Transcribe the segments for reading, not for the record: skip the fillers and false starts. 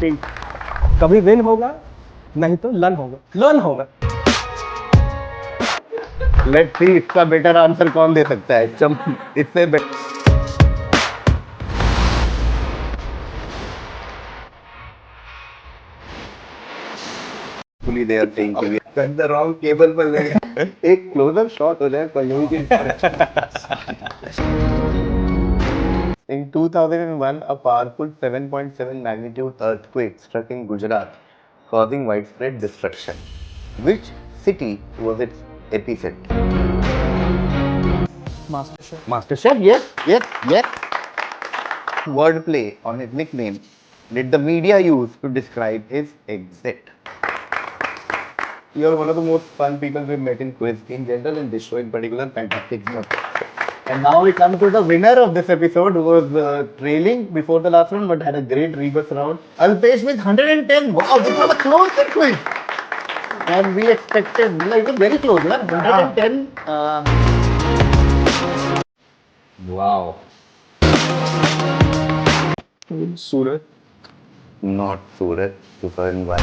कभी विन होगा, नहीं तो लर्न होगा। लेट्स सी इसका बेटर आंसर कौन दे सकता है। इससे they are saying KViz. Cut the wrong cable पर लगे। एक क्लोजअप शॉट हो जाए कोई भी। In 2001, a powerful 7.7 magnitude earthquake struck in Gujarat, causing widespread destruction. Which city was its epicenter? Master Chef, yes. Wordplay on his nickname did the media use to describe his exit? You are one of the most fun people we've met in quiz in general, and this show in particular, fantastic stuff. And now we come to the winner of this episode, who was trailing before the last round but had a great rebus round. Alpesh with 110. Wow, this was a close quiz. And we expected, it was very close, right? 110. Wow. Surat. Not Surat, 2001.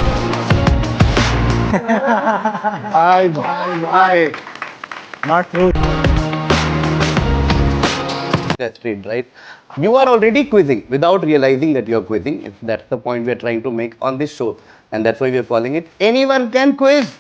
Bye. Not true. That's it, right? You are already quizzing without realizing that you're quizzing. If that's the point we're trying to make on this show. And that's why we're calling it Anyone Can Quiz.